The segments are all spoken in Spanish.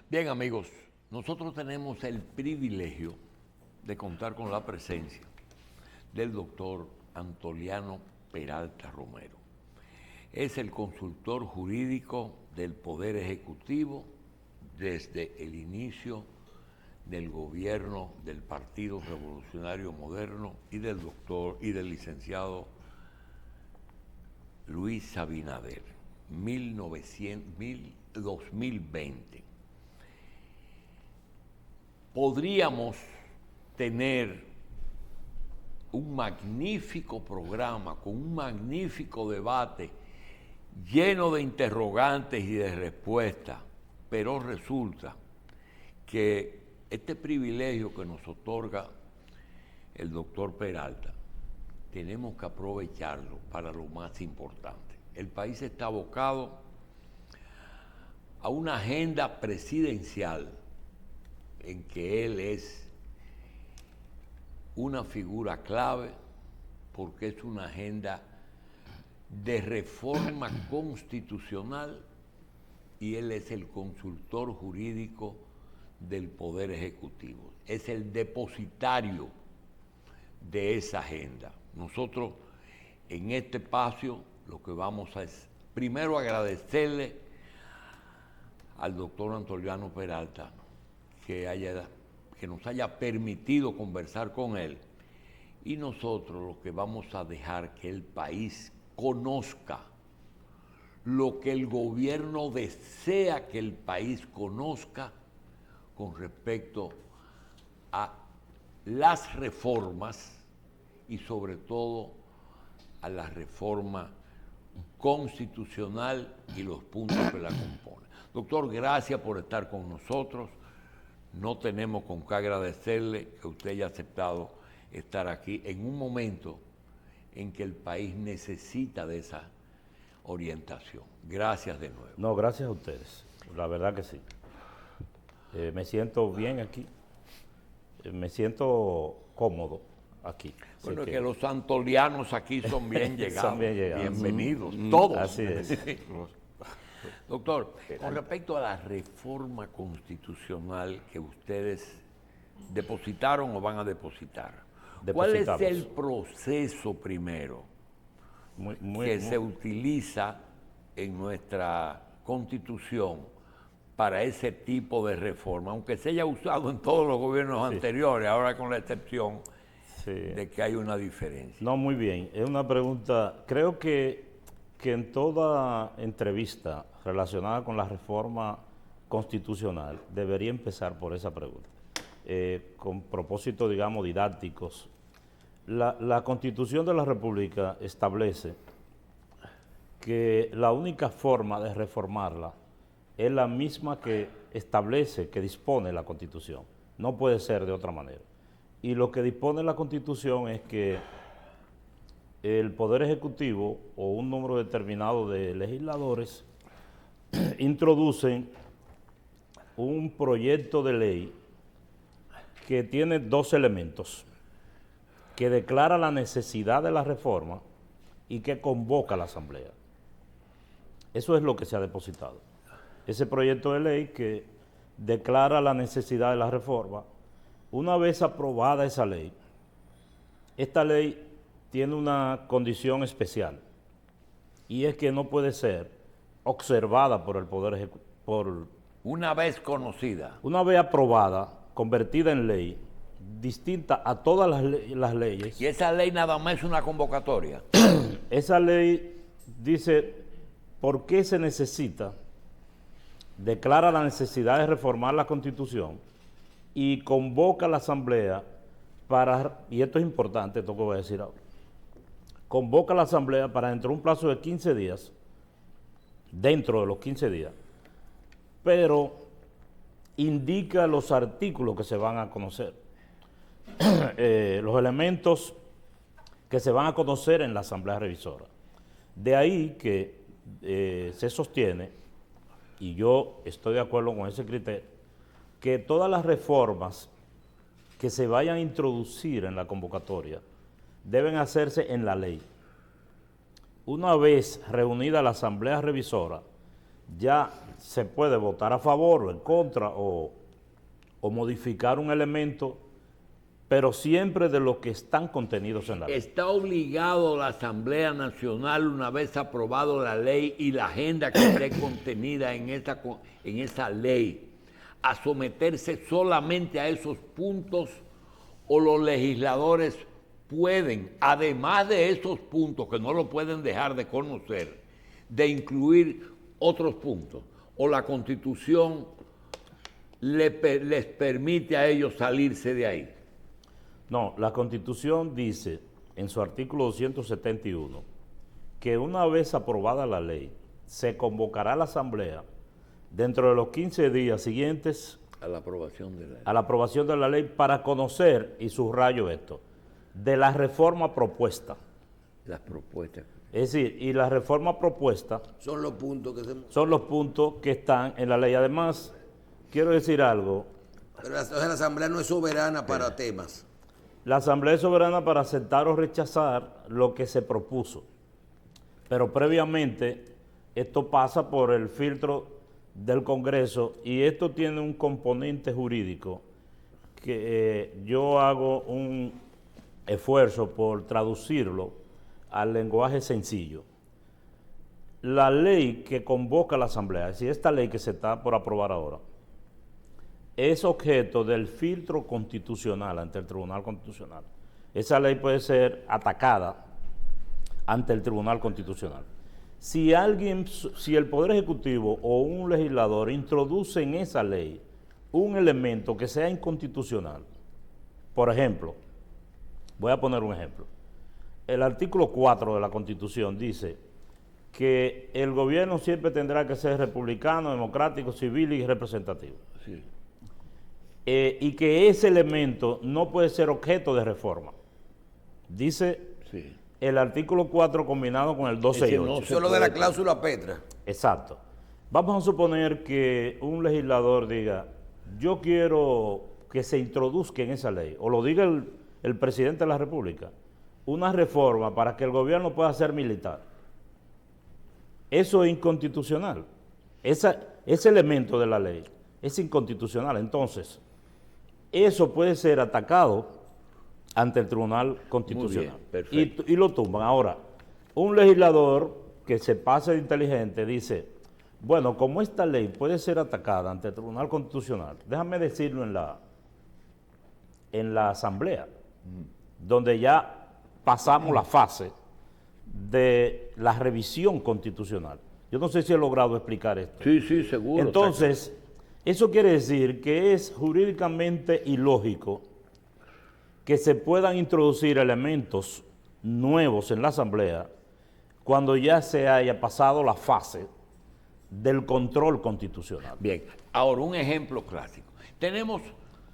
Bien, amigos, nosotros tenemos el privilegio de contar con la presencia del doctor Antoliano Peralta Romero. Es el consultor jurídico del Poder Ejecutivo desde el inicio del gobierno del Partido Revolucionario Moderno y del licenciado Luis Abinader, 2020. Podríamos tener un magnífico programa con un magnífico debate lleno de interrogantes y de respuestas, pero resulta que este privilegio que nos otorga el doctor Peralta, tenemos que aprovecharlo para lo más importante. El país está abocado a una agenda presidencial en que él es una figura clave porque es una agenda de reforma constitucional y él es el consultor jurídico del Poder Ejecutivo. Es el depositario de esa agenda. Nosotros en este espacio lo que vamos a es primero agradecerle al doctor Antoliano Peralta que nos haya permitido conversar con él, y nosotros lo que vamos a dejar que el país conozca lo que el gobierno desea que el país conozca con respecto a las reformas y sobre todo a la reforma constitucional y los puntos que la componen. Doctor, gracias por estar con nosotros. No tenemos con qué agradecerle que usted haya aceptado estar aquí en un momento en que el país necesita de esa orientación. Gracias de nuevo. No, gracias a ustedes. La verdad que sí. Me siento bien aquí. Me siento cómodo aquí. Bueno, es que los antolianos aquí son bien llegados. Son bien llegados. Bienvenidos, todos. Así es. Doctor, con respecto a la reforma constitucional que ustedes depositaron o van a depositar, ¿cuál es el proceso primero que se utiliza en nuestra Constitución para ese tipo de reforma? Aunque se haya usado en todos los gobiernos anteriores, ahora con la excepción de que hay una diferencia. No, muy bien. Es una pregunta, creo que en toda entrevista relacionada con la reforma constitucional debería empezar por esa pregunta. Con propósitos, digamos, didácticos. La Constitución de la República establece que la única forma de reformarla es la misma que establece, que dispone la Constitución. No puede ser de otra manera. Y lo que dispone la Constitución es que el Poder Ejecutivo o un número determinado de legisladores introducen un proyecto de ley que tiene dos elementos, que declara la necesidad de la reforma y que convoca a la Asamblea. Eso es lo que se ha depositado. Ese proyecto de ley que declara la necesidad de la reforma. Una vez aprobada esa ley, esta ley tiene una condición especial y es que no puede ser observada por el Poder Ejecutivo. Una vez conocida. Una vez aprobada, convertida en ley, distinta a todas las leyes. Y esa ley nada más es una convocatoria. Esa ley dice por qué se necesita, declara la necesidad de reformar la Constitución y convoca a la Asamblea para, y esto es importante, esto que voy a decir ahora, convoca a la Asamblea para dentro de un plazo de 15 días, dentro de los 15 días, pero indica los artículos que se van a conocer, los elementos que se van a conocer en la Asamblea Revisora. De ahí que se sostiene, y yo estoy de acuerdo con ese criterio, que todas las reformas que se vayan a introducir en la convocatoria deben hacerse en la ley. Una vez reunida la Asamblea Revisora, ya se puede votar a favor o en contra o modificar un elemento, pero siempre de lo que están contenidos en la ley. Está obligado la Asamblea Nacional, una vez aprobado la ley y la agenda que esté contenida en esa ley, a someterse solamente a esos puntos, o los legisladores pueden, además de esos puntos que no lo pueden dejar de conocer, de incluir otros puntos, o la Constitución les permite a ellos salirse de ahí. No, la Constitución dice en su artículo 271 que una vez aprobada la ley, se convocará a la Asamblea dentro de los 15 días siguientes A la aprobación de la ley. a la aprobación de la ley para conocer, y subrayo esto, de la reforma propuesta. Las propuestas. Es decir, y la reforma propuesta Son los puntos que se... son los puntos que están en la ley. Además, quiero decir algo, Pero la Asamblea no es soberana para temas. la Asamblea es soberana para aceptar o rechazar lo que se propuso, pero previamente esto pasa por el filtro del Congreso y esto tiene un componente jurídico que yo hago un esfuerzo por traducirlo al lenguaje sencillo. La ley que convoca a la Asamblea, es decir, esta ley que se está por aprobar ahora, es objeto del filtro constitucional ante el Tribunal Constitucional. Esa ley puede ser atacada ante el Tribunal Constitucional. Si el Poder Ejecutivo o un legislador introduce en esa ley un elemento que sea inconstitucional, por ejemplo, voy a poner un ejemplo. El artículo 4 de la Constitución dice que el gobierno siempre tendrá que ser republicano, democrático, civil y representativo. Sí. Y que ese elemento no puede ser objeto de reforma. Dice Sí. el artículo 4 combinado con el 12 y 8. Eso es lo de la cláusula Petra. Exacto. Vamos a suponer que un legislador diga, yo quiero que se introduzca en esa ley, o lo diga el presidente de la República, una reforma para que el gobierno pueda ser militar. Eso es inconstitucional. Ese elemento de la ley es inconstitucional. Entonces, eso puede ser atacado ante el Tribunal Constitucional. Muy bien, perfecto. Y lo tumban. Ahora, un legislador que se pase de inteligente dice, bueno, como esta ley puede ser atacada ante el Tribunal Constitucional, déjame decirlo en la Asamblea, donde ya pasamos la fase de la revisión constitucional. Yo no sé si he logrado explicar esto. Sí, sí, seguro. Entonces, eso quiere decir que es jurídicamente ilógico que se puedan introducir elementos nuevos en la Asamblea cuando ya se haya pasado la fase del control constitucional. Bien, ahora un ejemplo clásico. Tenemos,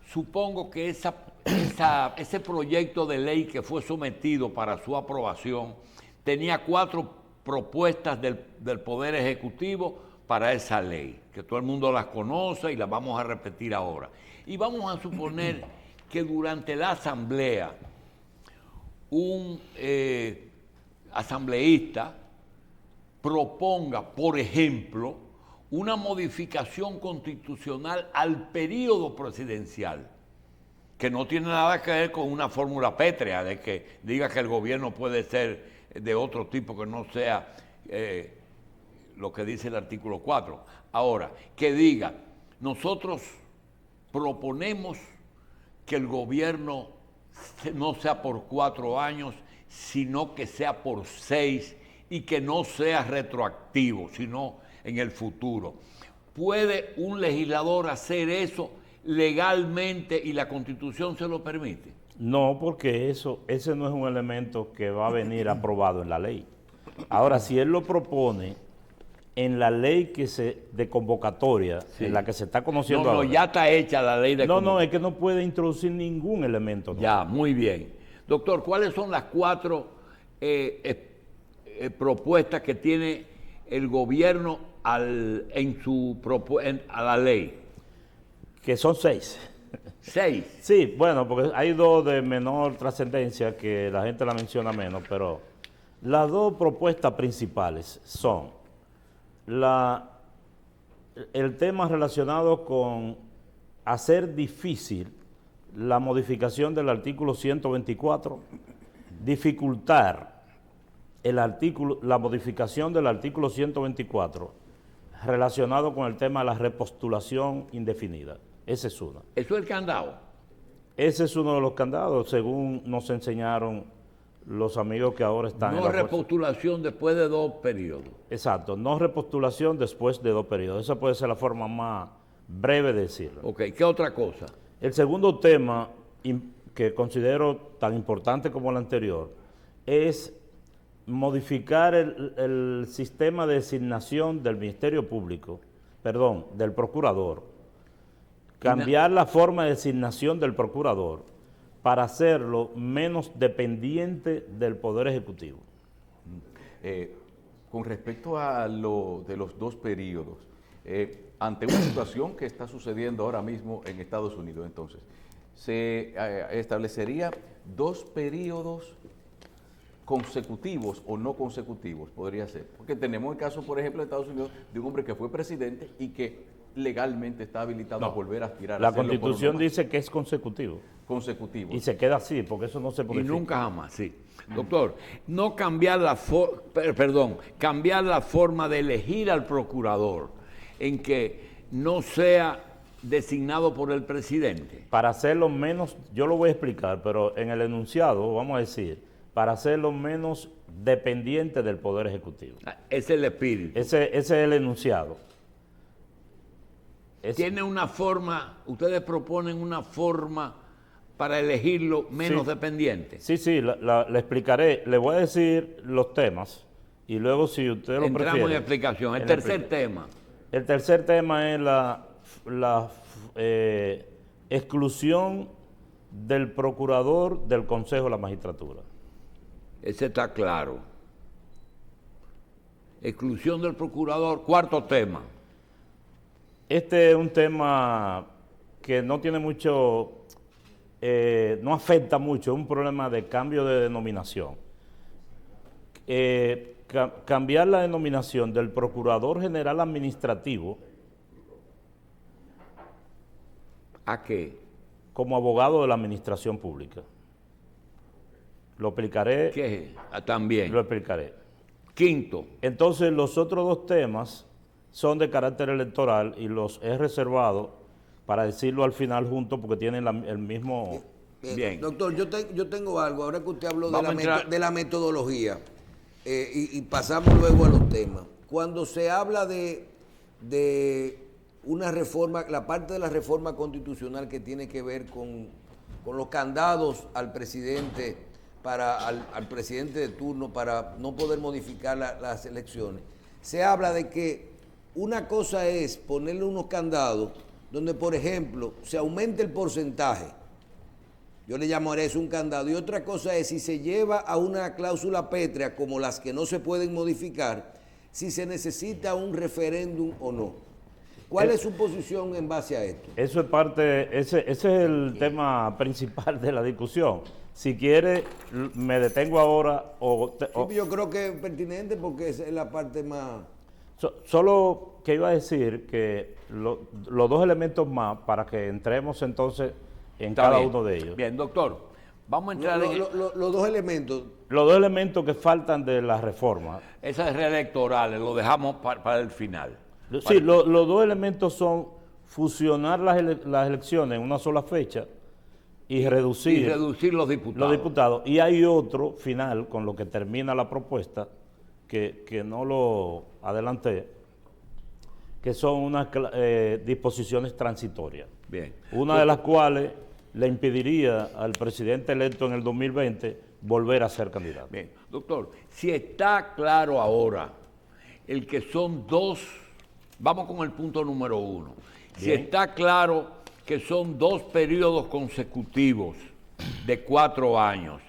supongo que ese proyecto de ley que fue sometido para su aprobación tenía 4 propuestas del Poder Ejecutivo para esa ley, que todo el mundo las conoce y las vamos a repetir ahora. Y vamos a suponer que durante la asamblea un asambleísta proponga, por ejemplo, una modificación constitucional al periodo presidencial, que no tiene nada que ver con una fórmula pétrea de que diga que el gobierno puede ser de otro tipo que no sea lo que dice el artículo 4. Ahora, que diga, nosotros proponemos que el gobierno no sea por 4 años, sino que sea por 6 y que no sea retroactivo, sino en el futuro. ¿Puede un legislador hacer eso legalmente y la Constitución se lo permite? No, porque ese no es un elemento que va a venir aprobado en la ley. Ahora, si él lo propone en la ley de convocatoria, Sí. en la que se está conociendo No, ahora, ya está hecha la ley de no, es que no puede introducir ningún elemento. ¿No? Ya, muy bien. Doctor, ¿cuáles son las 4 propuestas que tiene el gobierno a la ley? Que son 6. 6. Sí, bueno, porque hay 2 de menor trascendencia que la gente la menciona menos, pero las 2 propuestas principales son la el tema relacionado con hacer difícil la modificación del artículo 124, dificultar la modificación del artículo 124 relacionado con el tema de la repostulación indefinida. Ese es uno. Eso es el candado. Ese es uno de los candados, según nos enseñaron los amigos que ahora están en No la fuerza. repostulación después de 2 periodos. Exacto, no repostulación después de 2 periodos. Esa puede ser la forma más breve de decirlo. Ok, ¿qué otra cosa? El segundo tema que considero tan importante como el anterior es modificar el sistema de designación del Ministerio Público, perdón, del procurador, cambiar la forma de designación del procurador para hacerlo menos dependiente del Poder Ejecutivo. Con respecto a lo de los 2 periodos, ante una situación que está sucediendo ahora mismo en Estados Unidos, entonces, se establecería 2 periodos consecutivos o no consecutivos, podría ser. Porque tenemos el caso, por ejemplo, de Estados Unidos, de un hombre que fue presidente y que legalmente está habilitado a volver a aspirar La a hacerlo por Constitución uno más. dice que es consecutivo. Consecutivo. Y se queda así, porque eso no se Y modifica. nunca jamás, sí. Doctor, no cambiar cambiar la forma de elegir al procurador en que no sea designado por el presidente. Para hacerlo menos, yo lo voy a explicar, pero en el enunciado, vamos a decir, para hacerlo menos dependiente del Poder Ejecutivo. Ese es el espíritu. Ese es el enunciado. Tiene una forma, ustedes proponen una forma para elegirlo menos Sí. dependiente. Sí, le explicaré. Le voy a decir los temas y luego, si usted lo Entramos prefiere. en explicación. El en la tercer tema. El tercer tema es la exclusión del procurador del Consejo de la Magistratura. Ese está claro. Exclusión del procurador. Cuarto tema. Este es un tema que no tiene mucho, no afecta mucho, es un problema de cambio de denominación. Cambiar la denominación del Procurador General Administrativo ¿A qué? como abogado de la Administración Pública. Lo explicaré. ¿Qué? También. Lo explicaré. Quinto. Entonces, los otros 2 temas son de carácter electoral y los he reservado para decirlo al final juntos porque tienen el mismo... Bien. Doctor, yo tengo algo, ahora que usted habló Vamos a entrar. de la metodología y pasamos luego a los temas. Cuando se habla de una reforma, la parte de la reforma constitucional que tiene que ver con los candados al presidente, al presidente de turno para no poder modificar las elecciones, se habla de que una cosa es ponerle unos candados donde, por ejemplo, se aumente el porcentaje. Yo le llamaré eso un candado. Y otra cosa es si se lleva a una cláusula pétrea como las que no se pueden modificar, si se necesita un referéndum o no. ¿Cuál es su posición en base a esto? Eso es parte, ese es el tema principal de la discusión. Si quiere, me detengo ahora Yo creo que es pertinente porque esa es la parte más... Solo que iba a decir que los 2 elementos más para que entremos entonces en Está cada bien. uno de ellos. Bien, doctor. Vamos a entrar en... Los 2 elementos. Los 2 elementos que faltan de la reforma. Esas reelectorales lo dejamos para el final. Sí, los 2 elementos son fusionar las elecciones en una sola fecha y reducir los diputados. los diputados. Y hay otro final con lo que termina la propuesta, que no lo adelanté, que son unas disposiciones transitorias. Bien. Una de las cuales le impediría al presidente electo en el 2020 volver a ser candidato. Bien, doctor, si está claro ahora el que son 2, vamos con el punto número 1. Si Bien. está claro que son 2 periodos consecutivos de 4 años,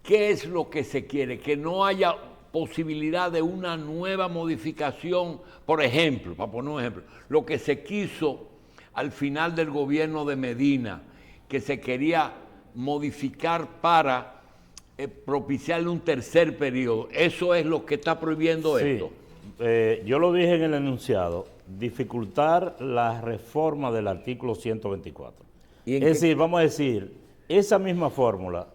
¿qué es lo que se quiere? Que no haya posibilidad de una nueva modificación. Por ejemplo, para poner un ejemplo, lo que se quiso al final del gobierno de Medina, que se quería modificar para propiciarle un tercer periodo. ¿Eso es lo que está prohibiendo esto? Yo lo dije en el enunciado, dificultar la reforma del artículo 124. ¿Y en Es qué- decir, vamos a decir, esa misma fórmula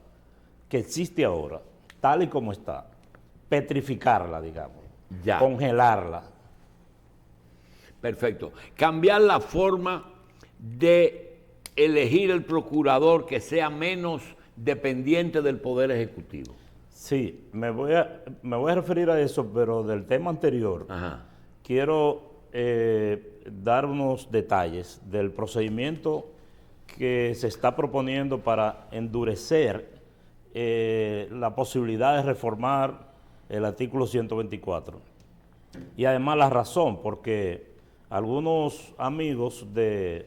que existe ahora, tal y como está, petrificarla, digamos, Ya. congelarla. Perfecto. Cambiar la forma de elegir el procurador que sea menos dependiente del Poder Ejecutivo. Sí, me voy a referir a eso, pero del tema anterior, Ajá. quiero dar unos detalles del procedimiento que se está proponiendo para endurecer la posibilidad de reformar el artículo 124. Y además la razón, porque algunos amigos de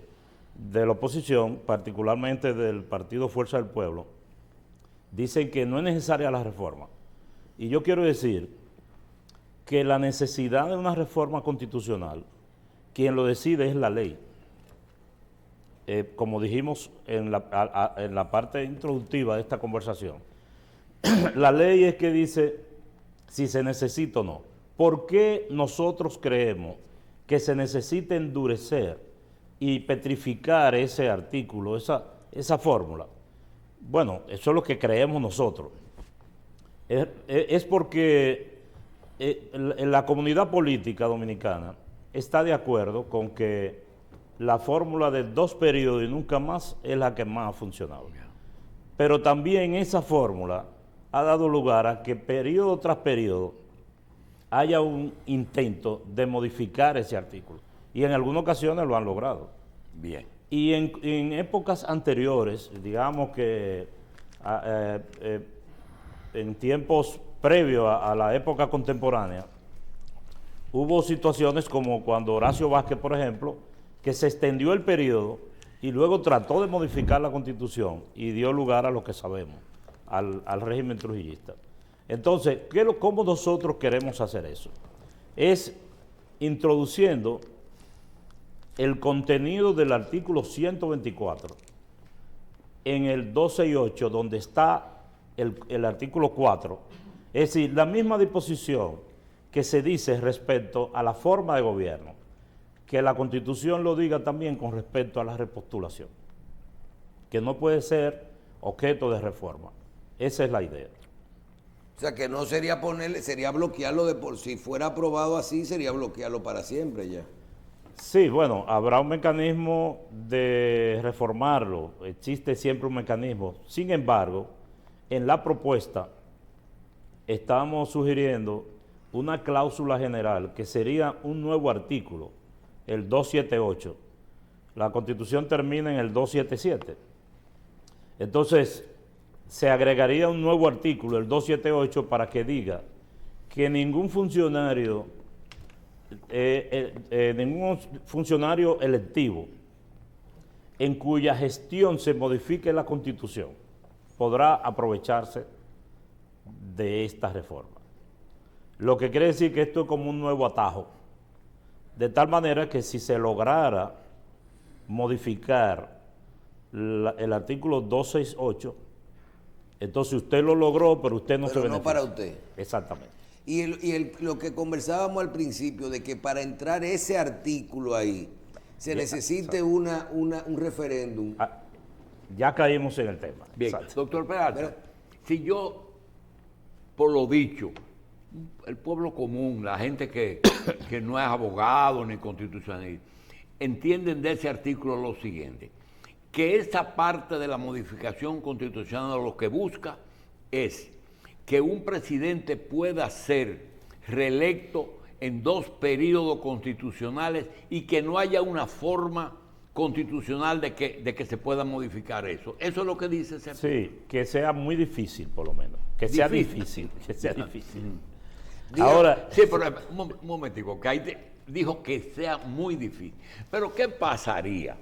la oposición, particularmente del Partido Fuerza del Pueblo, dicen que no es necesaria la reforma. Y yo quiero decir que la necesidad de una reforma constitucional, quien lo decide es la ley. Como dijimos en la parte introductiva de esta conversación, la ley es que dice si se necesita o no. ¿Por qué nosotros creemos que se necesita endurecer y petrificar ese artículo, esa fórmula? Bueno, eso es lo que creemos nosotros. Es porque la comunidad política dominicana está de acuerdo con que la fórmula de 2 periodos y nunca más es la que más ha funcionado. Pero también esa fórmula ha dado lugar a que periodo tras periodo haya un intento de modificar ese artículo. Y en algunas ocasiones lo han logrado. Bien. Y en épocas anteriores, digamos que en tiempos previos a la época contemporánea, hubo situaciones como cuando Horacio Vázquez, por ejemplo, que se extendió el periodo y luego trató de modificar la Constitución y dio lugar a lo que sabemos, al régimen trujillista. Entonces, ¿cómo nosotros queremos hacer eso? Es introduciendo el contenido del artículo 124 en el 268, donde está el artículo 4, es decir, la misma disposición que se dice respecto a la forma de gobierno, que la Constitución lo diga también con respecto a la repostulación, que no puede ser objeto de reforma. Esa es la idea. O sea, que no sería ponerle, sería bloquearlo de por si fuera aprobado así, sería bloquearlo para siempre ya. Sí, bueno, habrá un mecanismo de reformarlo, existe siempre un mecanismo. Sin embargo, en la propuesta estamos sugiriendo una cláusula general que sería un nuevo artículo, el 278. La Constitución termina en el 277. Entonces, se agregaría un nuevo artículo, el 278, para que diga que ningún funcionario electivo en cuya gestión se modifique la Constitución podrá aprovecharse de esta reforma. Lo que quiere decir que esto es como un nuevo atajo, de tal manera que si se lograra modificar el artículo 268, entonces usted lo logró, pero usted no se beneficia. No para usted. Exactamente. Lo que conversábamos al principio, de que para entrar ese artículo ahí, se necesite un referéndum. Ya caímos en el tema. Bien, Exacto. doctor Peralta, si yo, por lo dicho, el pueblo común, la gente que no es abogado ni constitucionalista, entienden de ese artículo lo siguiente, que esa parte de la modificación constitucional lo que busca es que un presidente pueda ser reelecto en 2 periodos constitucionales y que no haya una forma constitucional de que se pueda modificar eso. Eso es lo que dice ese artículo. Sí, que sea muy difícil, por lo menos. Que sea difícil. Que sea difícil. Ahora, sí, pero un momentico, que ahí dijo que sea muy difícil. Pero ¿qué pasaría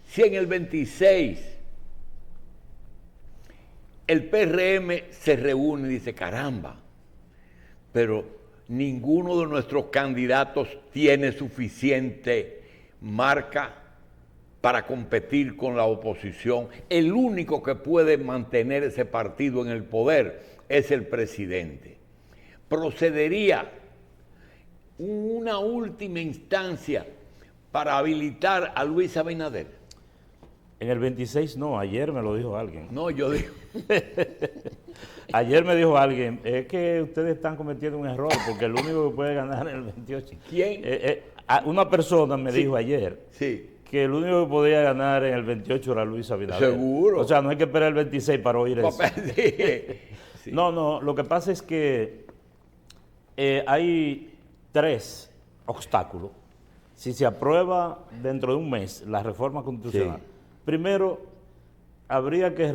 si en el 26 el PRM se reúne y dice, caramba, pero ninguno de nuestros candidatos tiene suficiente marca para competir con la oposición? El único que puede mantener ese partido en el poder es el presidente. Procedería una última instancia para habilitar a Luis Abinader? En el 26 no, ayer me lo dijo alguien. No, yo digo. Ayer me dijo alguien, es que ustedes están cometiendo un error, porque el único que puede ganar en el 28. ¿Quién? Una persona me dijo ayer Sí. que el único que podía ganar en el 28 era Luis Abinader. Seguro. O sea, no hay que esperar el 26 para oír eso. Sí. No, lo que pasa es que hay 3 obstáculos. Si se aprueba dentro de un mes la reforma constitucional, Sí. primero habría que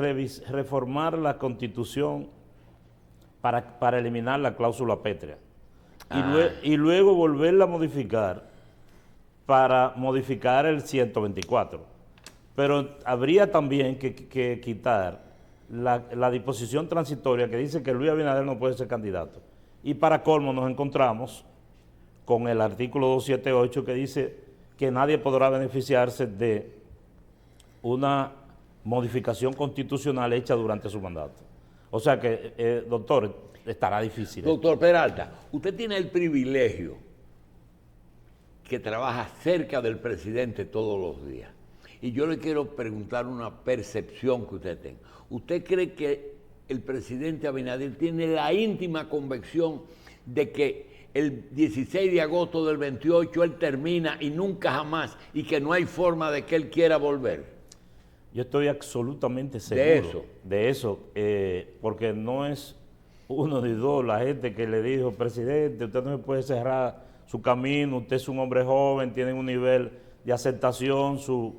reformar la Constitución para eliminar la cláusula pétrea y luego volverla a modificar para modificar el 124. Pero habría también que quitar la disposición transitoria que dice que Luis Abinader no puede ser candidato. Y para colmo nos encontramos con el artículo 278 que dice que nadie podrá beneficiarse de una modificación constitucional hecha durante su mandato. O sea que, doctor, estará difícil. Doctor Peralta, usted tiene el privilegio que trabaja cerca del presidente todos los días. Y yo le quiero preguntar una percepción que usted tenga. ¿Usted cree que el presidente Abinader tiene la íntima convicción de que el 16 de agosto del 28 él termina y nunca jamás, y que no hay forma de que él quiera volver? Yo estoy absolutamente seguro De eso. Porque no es uno ni dos la gente que le dijo, presidente, usted no se puede cerrar su camino, usted es un hombre joven, tiene un nivel de aceptación, su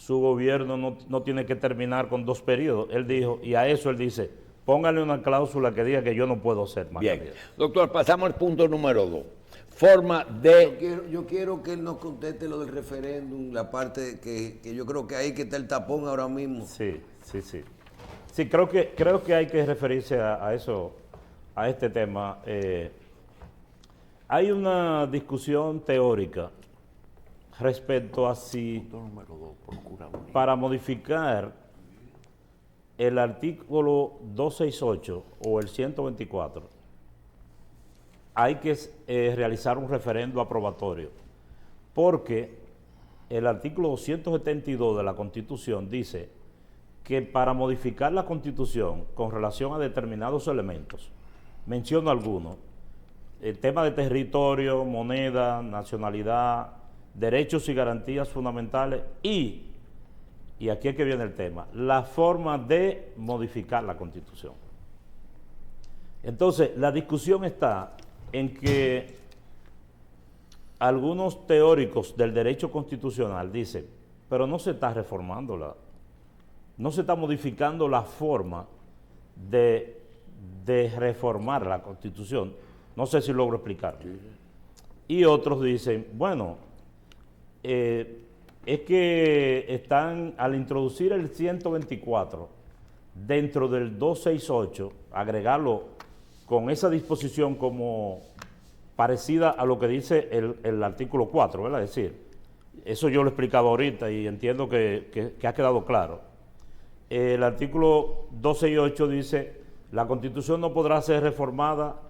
gobierno no tiene que terminar con 2 periodos. Él dijo, y a eso él dice, póngale una cláusula que diga que yo no puedo ser más Bien. candidato. Doctor, pasamos al punto número 2. Forma de... Yo quiero que él nos conteste lo del referéndum, la parte que yo creo que ahí que está el tapón ahora mismo. Sí. Sí, creo que hay que referirse a eso, a este tema. Hay una discusión teórica respecto a si para modificar el artículo 268 o el 124 hay que realizar un referendo aprobatorio, porque el artículo 272 de la Constitución dice que para modificar la Constitución con relación a determinados elementos, menciono algunos, el tema de territorio, moneda, nacionalidad, derechos y garantías fundamentales y aquí es que viene el tema, la forma de modificar la Constitución. Entonces, la discusión está en que algunos teóricos del derecho constitucional dicen, pero no se está reformándola, no se está modificando la forma de reformar la Constitución. No sé si logro explicarlo. Y otros dicen, bueno, es que están, al introducir el 124 dentro del 268, agregarlo con esa disposición como parecida a lo que dice el artículo 4, ¿verdad? Es decir, eso yo lo he explicado ahorita y entiendo que ha quedado claro. El artículo 268 dice, la Constitución no podrá ser reformada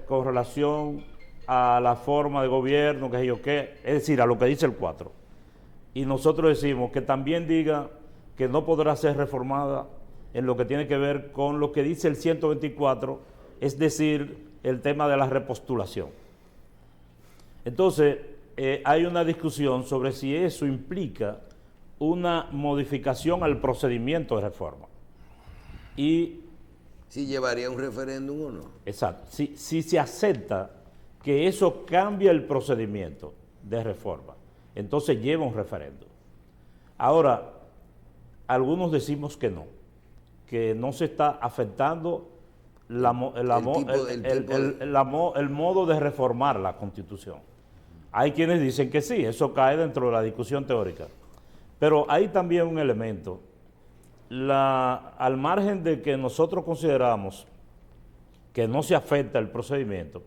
con relación a la forma de gobierno, que yo qué, es decir, a lo que dice el 4. Y nosotros decimos que también diga que no podrá ser reformada en lo que tiene que ver con lo que dice el 124, es decir, el tema de la repostulación. Entonces, hay una discusión sobre si eso implica una modificación al procedimiento de reforma. Y ¿Si llevaría un referéndum o no? exacto. Si se acepta que eso cambia el procedimiento de reforma, entonces lleva un referéndum. Ahora, algunos decimos que no se está afectando el modo de reformar la Constitución. Hay quienes dicen que sí, eso cae dentro de la discusión teórica. Pero hay también un elemento, al margen de que nosotros consideramos que no se afecta el procedimiento,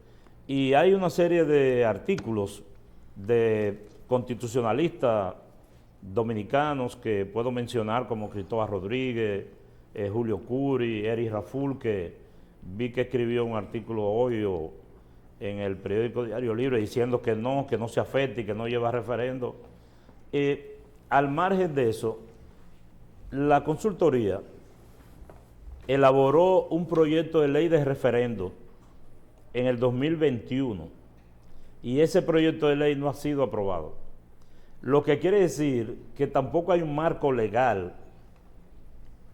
y hay una serie de artículos de constitucionalistas dominicanos que puedo mencionar como Cristóbal Rodríguez, Julio Curi, Eric Raful, que vi que escribió un artículo hoy en el periódico Diario Libre diciendo que no se afecte y que no lleva referendo. Al margen de eso, la consultoría elaboró un proyecto de ley de referendo en el 2021 y ese proyecto de ley no ha sido aprobado. Lo que quiere decir que tampoco hay un marco legal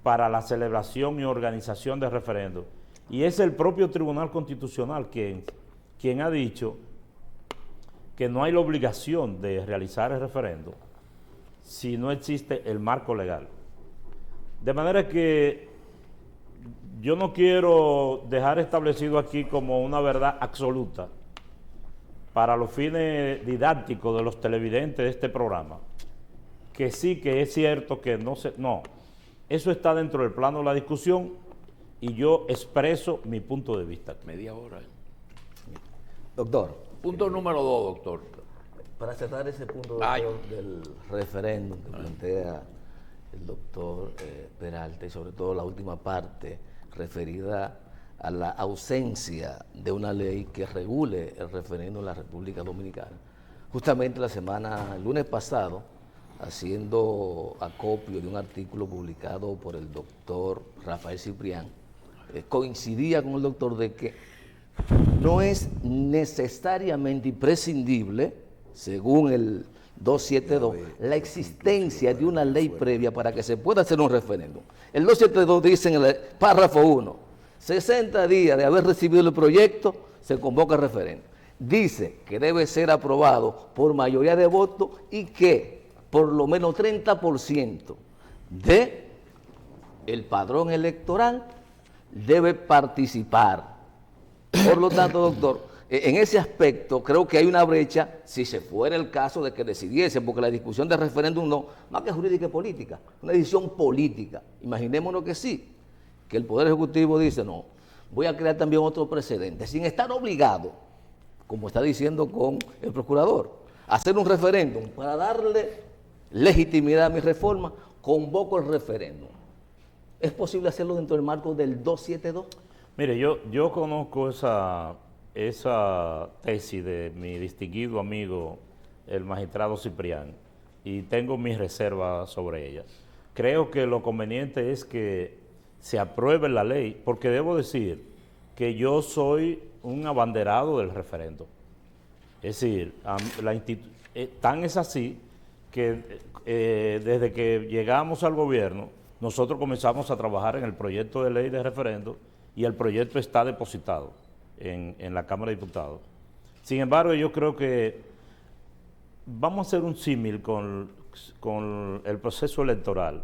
para la celebración y organización de referendos. Y es el propio Tribunal Constitucional quien ha dicho que no hay la obligación de realizar el referendo si no existe el marco legal. De manera que yo no quiero dejar establecido aquí como una verdad absoluta para los fines didácticos de los televidentes de este programa, que sí que es cierto que no, eso está dentro del plano de la discusión y yo expreso mi punto de vista. Media hora. Doctor. Punto número 2, doctor. Para cerrar ese punto, doctor, del referéndum que plantea el doctor Peralta y sobre todo la última parte referida a la ausencia de una ley que regule el referéndum en la República Dominicana. Justamente el lunes pasado, haciendo acopio de un artículo publicado por el doctor Rafael Ciprián, coincidía con el doctor de que no es necesariamente imprescindible, según el 272, la existencia de una ley previa para que se pueda hacer un referéndum. El 272 dice en el párrafo 1, 60 días de haber recibido el proyecto, se convoca el referéndum. Dice que debe ser aprobado por mayoría de votos y que por lo menos 30% de el padrón electoral debe participar. Por lo tanto, doctor, en ese aspecto creo que hay una brecha si se fuera el caso de que decidiesen, porque la discusión del referéndum no, más que jurídica y política, una decisión política. Imaginémonos que sí, que el Poder Ejecutivo dice, no, voy a crear también otro precedente, sin estar obligado, como está diciendo con el procurador, a hacer un referéndum para darle legitimidad a mi reforma, convoco el referéndum. ¿Es posible hacerlo dentro del marco del 272? Mire, yo conozco esa tesis de mi distinguido amigo, el magistrado Ciprián, y tengo mis reservas sobre ella. Creo que lo conveniente es que se apruebe la ley, porque debo decir que yo soy un abanderado del referendo. Es decir, tan es así que desde que llegamos al gobierno, nosotros comenzamos a trabajar en el proyecto de ley de referendo y el proyecto está depositado en la Cámara de Diputados. Sin embargo, yo creo que vamos a hacer un símil con el proceso electoral.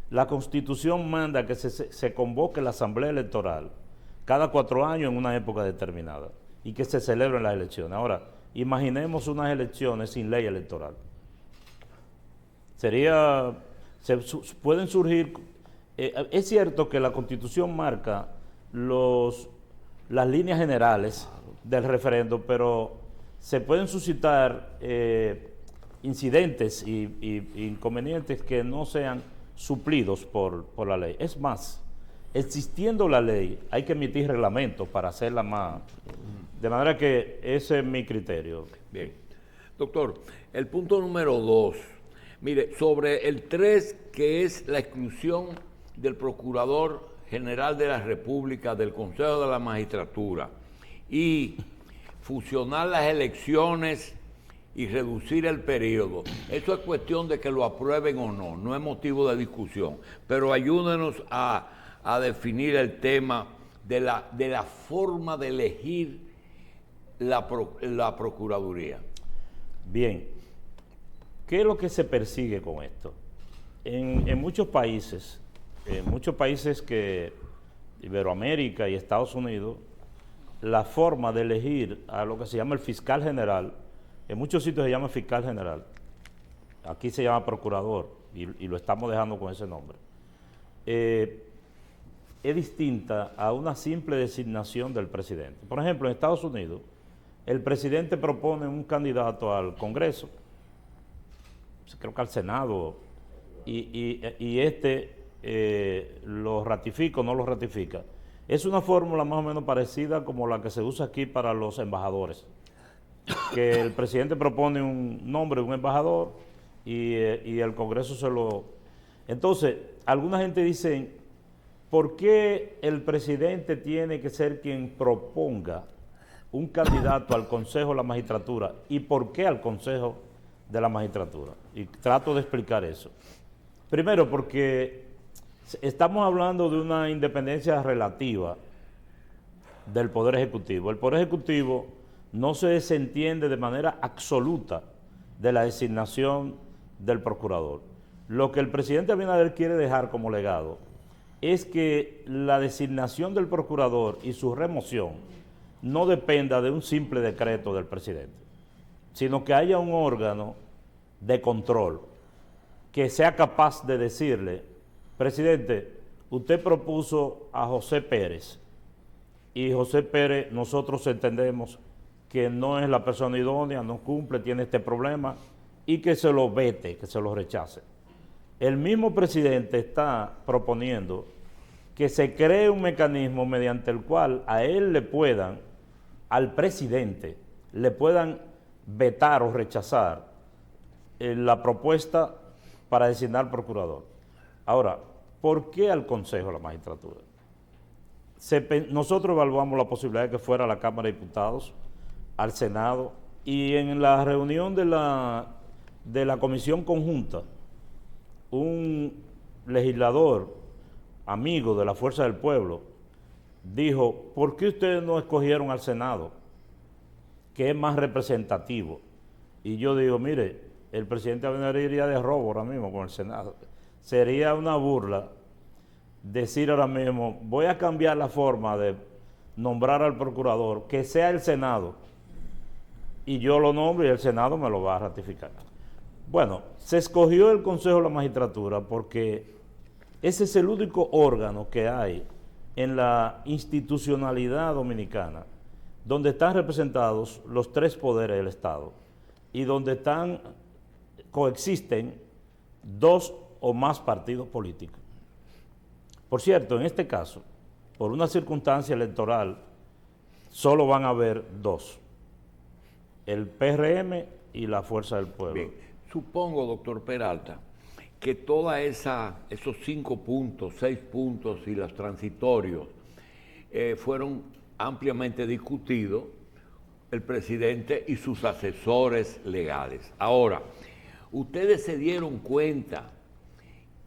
La Constitución manda que se convoque la Asamblea Electoral cada 4 años en una época determinada y que se celebren las elecciones. Ahora, imaginemos unas elecciones sin ley electoral. Pueden surgir, es cierto que la Constitución marca las líneas generales del referendo, pero se pueden suscitar incidentes e inconvenientes que no sean suplidos por la ley. Es más, existiendo la ley, hay que emitir reglamentos para hacerla más. De manera que ese es mi criterio. Bien. Doctor, el punto número 2. Mire, sobre el 3, que es la exclusión del Procurador General de la República del Consejo de la Magistratura y fusionar las elecciones y reducir el periodo. Eso es cuestión de que lo aprueben o no, no es motivo de discusión, pero ayúdenos a definir el tema de la forma de elegir la Procuraduría. Bien, ¿qué es lo que se persigue con esto? En muchos países que Iberoamérica y Estados Unidos, la forma de elegir a lo que se llama el fiscal general, en muchos sitios se llama fiscal general, aquí se llama procurador y lo estamos dejando con ese nombre, es distinta a una simple designación del presidente. Por ejemplo, en Estados Unidos, el presidente propone un candidato al Congreso, creo que al Senado, y lo ratifica o no lo ratifica. Es una fórmula más o menos parecida como la que se usa aquí para los embajadores, que el presidente propone un nombre de un embajador y el Congreso se lo... Entonces, alguna gente dice, ¿por qué el presidente tiene que ser quien proponga un candidato al Consejo de la Magistratura? ¿Y por qué al Consejo de la Magistratura? Y trato de explicar eso. Primero, porque estamos hablando de una independencia relativa del Poder Ejecutivo. El Poder Ejecutivo no se desentiende de manera absoluta de la designación del procurador. Lo que el presidente Abinader quiere dejar como legado es que la designación del procurador y su remoción no dependa de un simple decreto del presidente, sino que haya un órgano de control que sea capaz de decirle, presidente, usted propuso a José Pérez y José Pérez nosotros entendemos que no es la persona idónea, no cumple, tiene este problema, y que se lo vete, que se lo rechace. El mismo presidente está proponiendo que se cree un mecanismo mediante el cual a él le puedan, al presidente, le puedan vetar o rechazar la propuesta para designar procurador. Ahora, ¿por qué al Consejo de la Magistratura? Nosotros evaluamos la posibilidad de que fuera a la Cámara de Diputados, al Senado, y en la reunión de la Comisión Conjunta, un legislador amigo de la Fuerza del Pueblo dijo, ¿por qué ustedes no escogieron al Senado, que es más representativo? Y yo digo, mire, el presidente Abinader iría de robo ahora mismo con el Senado. Sería una burla decir ahora mismo, voy a cambiar la forma de nombrar al procurador, que sea el Senado, y yo lo nombro y el Senado me lo va a ratificar. Bueno, se escogió el Consejo de la Magistratura porque ese es el único órgano que hay en la institucionalidad dominicana donde están representados los tres poderes del Estado y donde coexisten dos o más partidos políticos. Por cierto, en este caso, por una circunstancia electoral, solo van a haber dos, el PRM y la Fuerza del Pueblo. Bien, supongo, doctor Peralta, que todos esos 5 puntos, 6 puntos y los transitorios fueron ampliamente discutidos el presidente y sus asesores legales. Ahora, ustedes se dieron cuenta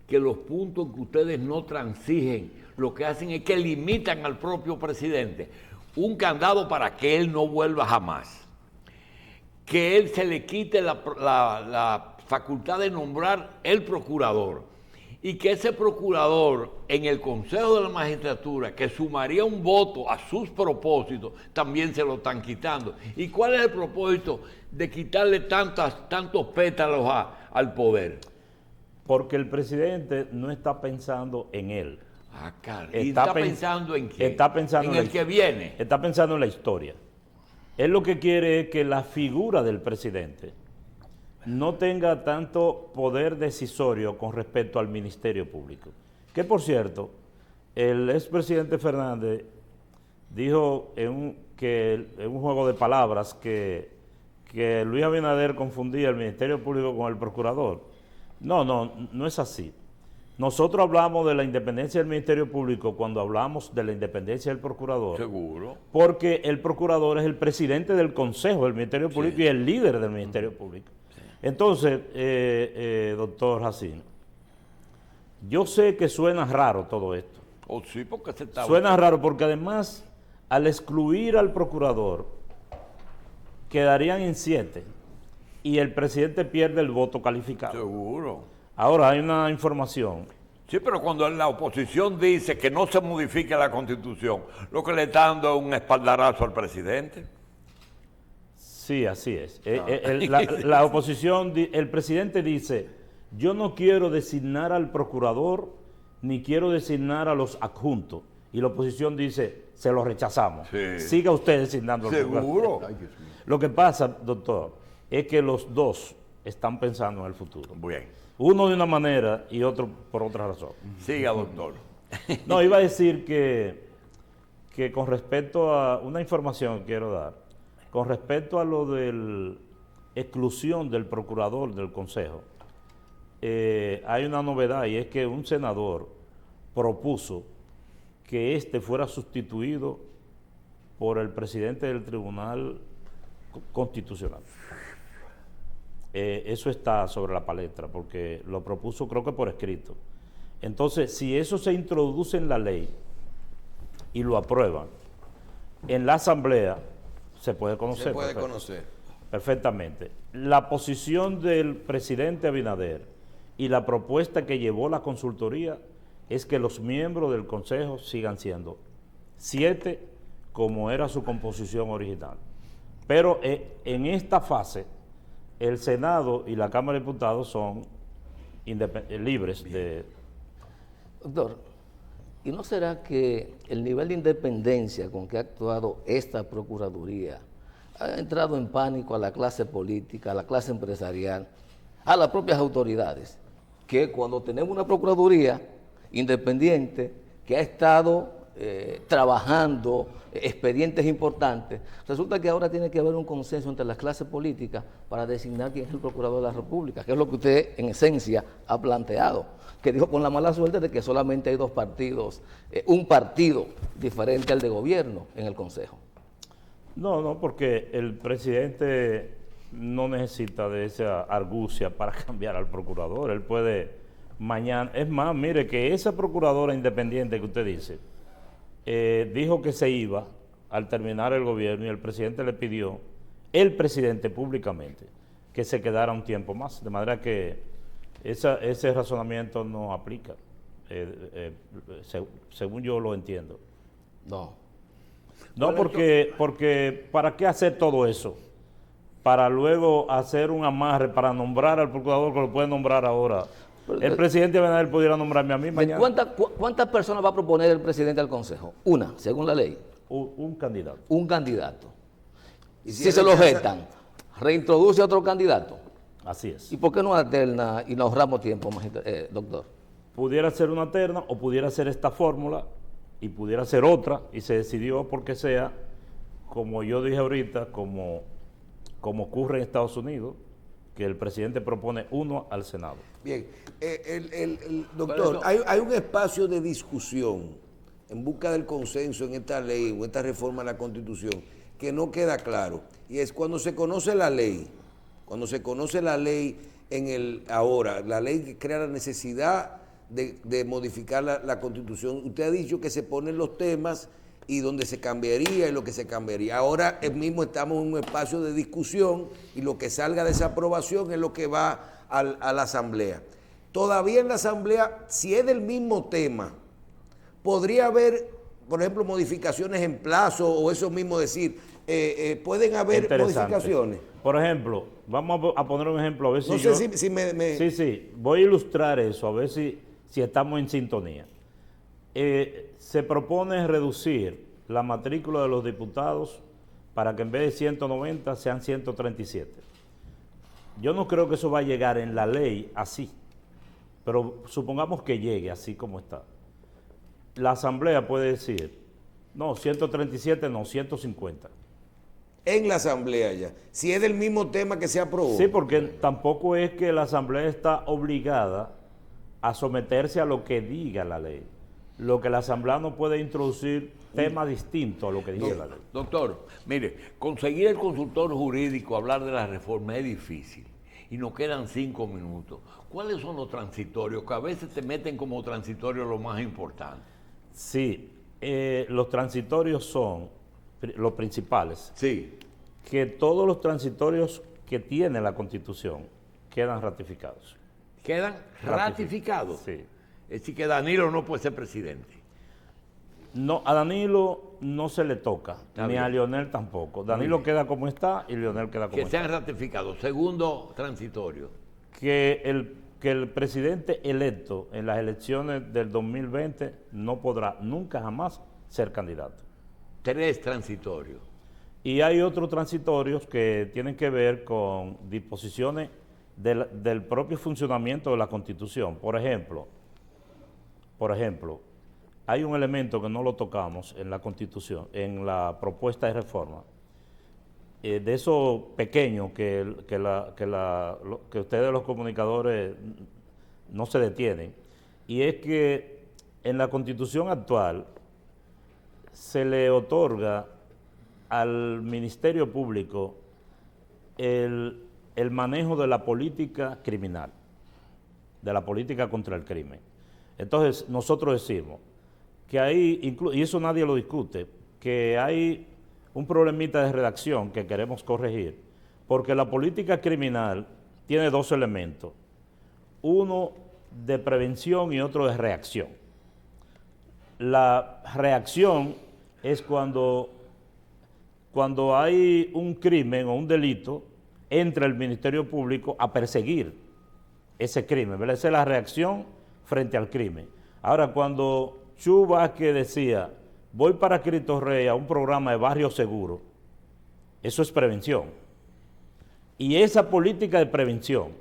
que los puntos que ustedes no transigen, lo que hacen es que limitan al propio presidente un candado para que él no vuelva jamás, que él se le quite la facultad de nombrar el procurador y que ese procurador en el Consejo de la Magistratura, que sumaría un voto a sus propósitos, también se lo están quitando. ¿Y cuál es el propósito de quitarle tantos pétalos al poder? Porque el presidente no está pensando en él. Ah, claro. ¿Y está pensando en quién? Está pensando en el que viene. Está pensando en la historia. Él lo que quiere es que la figura del presidente no tenga tanto poder decisorio con respecto al Ministerio Público. Que, por cierto, el expresidente Fernández dijo en un juego de palabras que Luis Abinader confundía el Ministerio Público con el procurador. No es así. Nosotros hablamos de la independencia del Ministerio Público cuando hablamos de la independencia del procurador. Seguro. Porque el procurador es el presidente del Consejo del Ministerio Público y el líder del Ministerio Público. Entonces, doctor Jacín, yo sé que suena raro todo esto. Oh, sí, porque se está... Suena raro porque además, al excluir al procurador, quedarían en 7 y el presidente pierde el voto calificado. Seguro. Ahora hay una información. Sí, pero cuando la oposición dice que no se modifique la Constitución, lo que le está dando es un espaldarazo al presidente. Sí, así es. La oposición, el presidente dice, yo no quiero designar al procurador ni quiero designar a los adjuntos. Y la oposición dice, se lo rechazamos. Sí. Siga usted designando al procurador. Seguro. Lo que pasa, doctor, es que los dos están pensando en el futuro. Bien. Uno de una manera y otro por otra razón. Siga, doctor. No, iba a decir que que con respecto a una información que quiero dar, con respecto a lo de la exclusión del procurador del Consejo, hay una novedad y es que un senador propuso que éste fuera sustituido por el presidente del Tribunal Constitucional. Eso está sobre la palestra porque lo propuso creo que por escrito. Entonces, si eso se introduce en la ley y lo aprueban, en la Asamblea se puede conocer. Se puede conocer. Perfectamente. La posición del presidente Abinader y la propuesta que llevó la consultoría es que los miembros del Consejo sigan siendo 7 como era su composición original. Pero en esta fase, el Senado y la Cámara de Diputados son libres de... Doctor, ¿y no será que el nivel de independencia con que ha actuado esta Procuraduría ha entrado en pánico a la clase política, a la clase empresarial, a las propias autoridades? Que cuando tenemos una Procuraduría independiente que ha estado trabajando expedientes importantes, resulta que ahora tiene que haber un consenso entre las clases políticas para designar quién es el Procurador de la República, que es lo que usted en esencia ha planteado, que dijo con la mala suerte de que solamente hay 2 partidos, un partido diferente al de gobierno en el Consejo. No, porque el presidente no necesita de esa argucia para cambiar al procurador. Él puede mañana... Es más, mire que esa procuradora independiente que usted dice, dijo que se iba al terminar el gobierno y el presidente le pidió, el presidente públicamente, que se quedara un tiempo más. De manera que ese razonamiento no aplica, según yo lo entiendo. No, porque ¿para qué hacer todo eso? Para luego hacer un amarre, para nombrar al procurador que lo puede nombrar ahora. El presidente Abinader pudiera nombrarme a mí mañana. ¿Cuántas personas va a proponer el presidente al Consejo? Una, según la ley. Un candidato. Un candidato. ¿Y si se lo objetan, reintroduce a otro candidato? Así es. ¿Y por qué no alterna y nos ahorramos tiempo, doctor? Pudiera ser una terna o pudiera ser esta fórmula y pudiera ser otra, y se decidió porque sea, como yo dije ahorita, como ocurre en Estados Unidos, que el presidente propone uno al Senado. Bien, doctor, hay un espacio de discusión en busca del consenso en esta ley o esta reforma a la Constitución que no queda claro, y es cuando se conoce la ley, ahora, la ley que crea la necesidad de modificar la Constitución. Usted ha dicho que se ponen los temas y donde se cambiaría y lo que se cambiaría. Ahora mismo estamos en un espacio de discusión y lo que salga de esa aprobación es lo que va a la Asamblea. Todavía en la Asamblea, si es del mismo tema, podría haber, por ejemplo, modificaciones en plazo o eso mismo decir, pueden haber modificaciones. Por ejemplo, vamos a poner un ejemplo, a ver si no sé si me... Sí, voy a ilustrar eso, a ver si estamos en sintonía. Se propone reducir la matrícula de los diputados para que en vez de 190 sean 137. Yo no creo que eso va a llegar en la ley así, pero supongamos que llegue así como está. La Asamblea puede decir, no, 137 no, 150. En la Asamblea ya, si es del mismo tema que se aprobó. Sí, porque tampoco es que la Asamblea está obligada a someterse a lo que diga la ley. Lo que la Asamblea no puede introducir temas distintos a lo que dice la ley. Doctor, mire, conseguir el consultor jurídico, hablar de la reforma es difícil y nos quedan 5 minutos. ¿Cuáles son los transitorios? Que a veces te meten como transitorio lo más importante. Sí, los transitorios son los principales. Sí. Que todos los transitorios que tiene la Constitución quedan ratificados. ¿Quedan ratificados? Sí. Es decir, que Danilo no puede ser presidente. No, a Danilo no se le toca, ni a Leonel tampoco. Danilo queda como está y Leonel queda como está. Que sean ratificados. Segundo transitorio. Que el presidente electo en las elecciones del 2020 no podrá nunca jamás ser candidato. 3 transitorios. Y hay otros transitorios que tienen que ver con disposiciones del propio funcionamiento de la Constitución. Por ejemplo, hay un elemento que no lo tocamos en la Constitución, en la propuesta de reforma, de eso pequeño que ustedes los comunicadores no se detienen, y es que en la Constitución actual se le otorga al Ministerio Público el manejo de la política criminal, de la política contra el crimen. Entonces, nosotros decimos que hay, y eso nadie lo discute, que hay un problemita de redacción que queremos corregir, porque la política criminal tiene dos elementos, uno de prevención y otro de reacción. La reacción es cuando hay un crimen o un delito, entra el Ministerio Público a perseguir ese crimen, ¿verdad? Esa es la reacción frente al crimen. Ahora, cuando Chu Vázquez decía, voy para Cristo Rey a un programa de barrio seguro, eso es prevención. Y esa política de prevención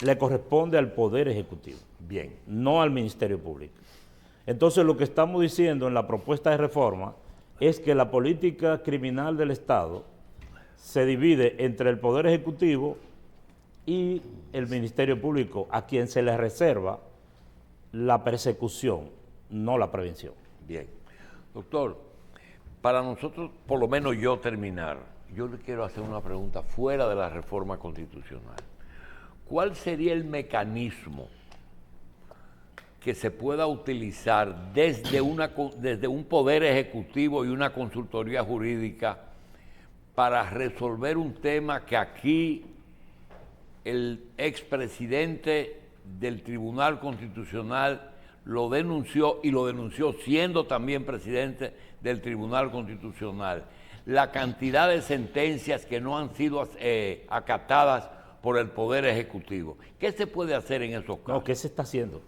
le corresponde al Poder Ejecutivo, Bien. no al Ministerio Público. Entonces, lo que estamos diciendo en la propuesta de reforma es que la política criminal del Estado se divide entre el Poder Ejecutivo y el Ministerio Público, a quien se le reserva la persecución, no la prevención. Bien. Doctor, para nosotros, por lo menos yo terminar, yo le quiero hacer una pregunta fuera de la reforma constitucional. ¿Cuál sería el mecanismo que se pueda utilizar desde un poder ejecutivo y una consultoría jurídica para resolver un tema que aquí el expresidente del Tribunal Constitucional lo denunció, y lo denunció siendo también presidente del Tribunal Constitucional? La cantidad de sentencias que no han sido acatadas por el Poder Ejecutivo. ¿Qué se puede hacer en esos casos? No, ¿qué se está haciendo?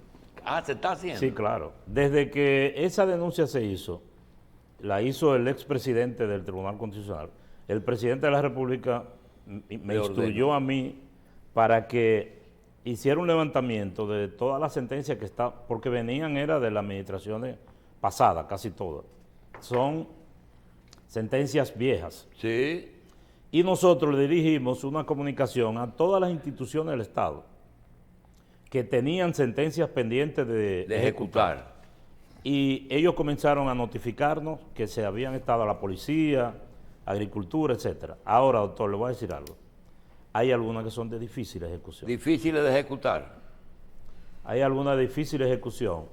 Ah, ¿se está haciendo? Sí, claro. Desde que esa denuncia se hizo, la hizo el expresidente del Tribunal Constitucional, el presidente de la República me instruyó a mí para que hiciera un levantamiento de todas las sentencias que está, porque venían era de las administraciones pasadas, casi todas. Son sentencias viejas. Sí. Y nosotros le dirigimos una comunicación a todas las instituciones del Estado que tenían sentencias pendientes de ejecutar. Y ellos comenzaron a notificarnos que se habían estado la policía, agricultura, etcétera. Ahora, doctor, le voy a decir algo. Hay algunas que son de difícil ejecución. Difíciles de ejecutar. Hay algunas de difícil ejecución.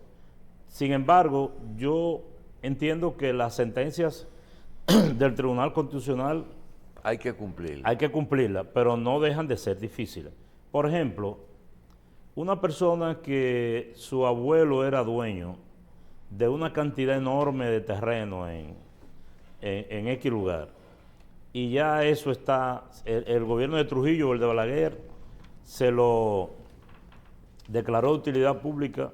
Sin embargo, yo entiendo que las sentencias del Tribunal Constitucional hay que cumplirlas. Hay que cumplirlas, pero no dejan de ser difíciles. Por ejemplo, una persona que su abuelo era dueño de una cantidad enorme de terreno en X lugar, y ya eso está, el gobierno de Trujillo o el de Balaguer se lo declaró de utilidad pública,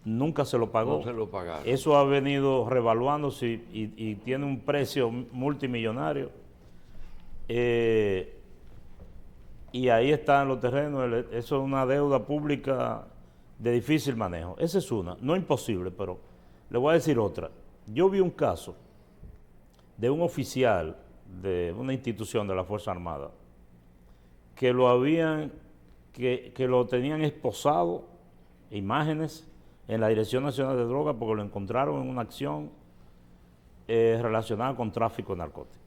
nunca se lo pagó. No se lo pagaron. Eso ha venido revaluándose y tiene un precio multimillonario. Y ahí están los terrenos, eso es una deuda pública de difícil manejo. Esa es una, no imposible, pero le voy a decir otra. Yo vi un caso de un oficial de una institución de la Fuerza Armada que lo tenían esposado, imágenes, en la Dirección Nacional de Drogas, porque lo encontraron en una acción relacionada con tráfico de narcóticos.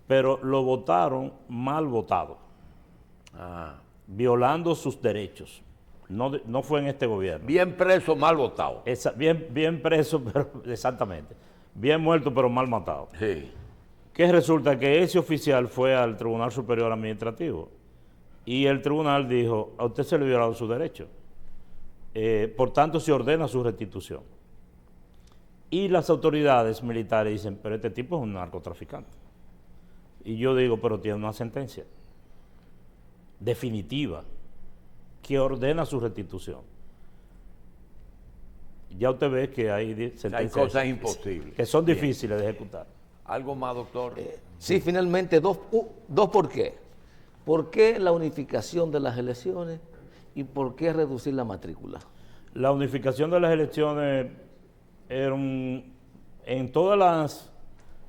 Pero lo votaron mal votado, violando sus derechos. No fue en este gobierno. Bien preso, mal votado. Bien preso, pero exactamente. Bien muerto, pero mal matado. Sí. Que resulta que ese oficial fue al Tribunal Superior Administrativo y el tribunal dijo, a usted se le violaron sus derechos. Por tanto, se ordena su restitución. Y las autoridades militares dicen, pero este tipo es un narcotraficante. Y yo digo, pero tiene una sentencia definitiva que ordena su restitución. Ya usted ve que hay sentencias, hay cosas imposibles, que son difíciles de ejecutar. ¿Algo más, doctor? Sí, finalmente, dos por qué. ¿Por qué la unificación de las elecciones y por qué reducir la matrícula? La unificación de las elecciones era en todas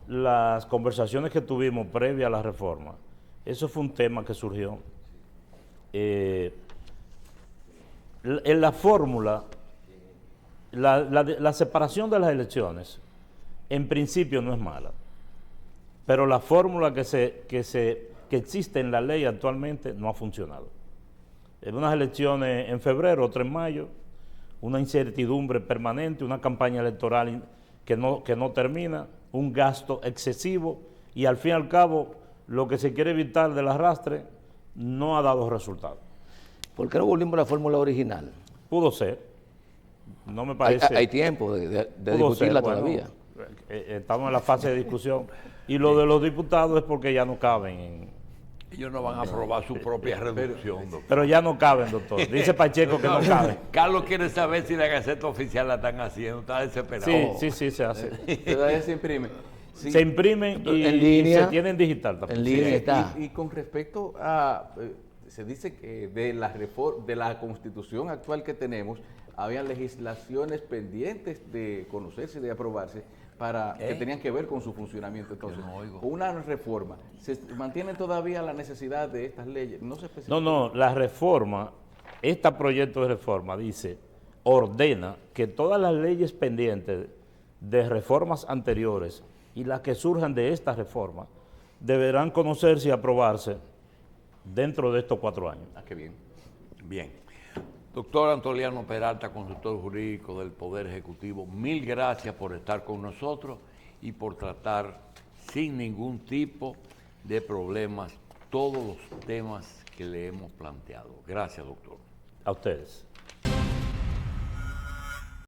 las conversaciones que tuvimos previa a la reforma, eso fue un tema que surgió. En la fórmula, la separación de las elecciones, en principio no es mala, pero la fórmula que existe en la ley actualmente no ha funcionado. En unas elecciones en febrero, otra en mayo, una incertidumbre permanente, una campaña electoral que no termina, un gasto excesivo y al fin y al cabo lo que se quiere evitar del arrastre no ha dado resultado. ¿Por qué no volvimos a la fórmula original? Pudo ser, no me parece. Hay tiempo de discutirla todavía. Estamos en la fase de discusión y lo de los diputados es porque ya no caben Ellos no van a aprobar su propia reducción, doctor. pero ya no caben, doctor. Dice Pacheco que no caben. Carlos quiere saber si la Gaceta Oficial la están haciendo, está desesperado. Sí, se hace. Todavía se imprime. Sí. Se imprimen y, en línea, y se tienen digital también. En línea está. Y con respecto a, se dice que de la Constitución actual que tenemos, había legislaciones pendientes de conocerse y de aprobarse que tenían que ver con su funcionamiento. Entonces, con una reforma, ¿se mantiene todavía la necesidad de estas leyes? No se especifica. No, la reforma, este proyecto de reforma ordena que todas las leyes pendientes de reformas anteriores y las que surjan de esta reforma deberán conocerse y aprobarse dentro de estos 4 años. Ah, qué bien. Bien. Doctor Antoliano Peralta, consultor jurídico del Poder Ejecutivo, mil gracias por estar con nosotros y por tratar sin ningún tipo de problemas todos los temas que le hemos planteado. Gracias, doctor. A ustedes.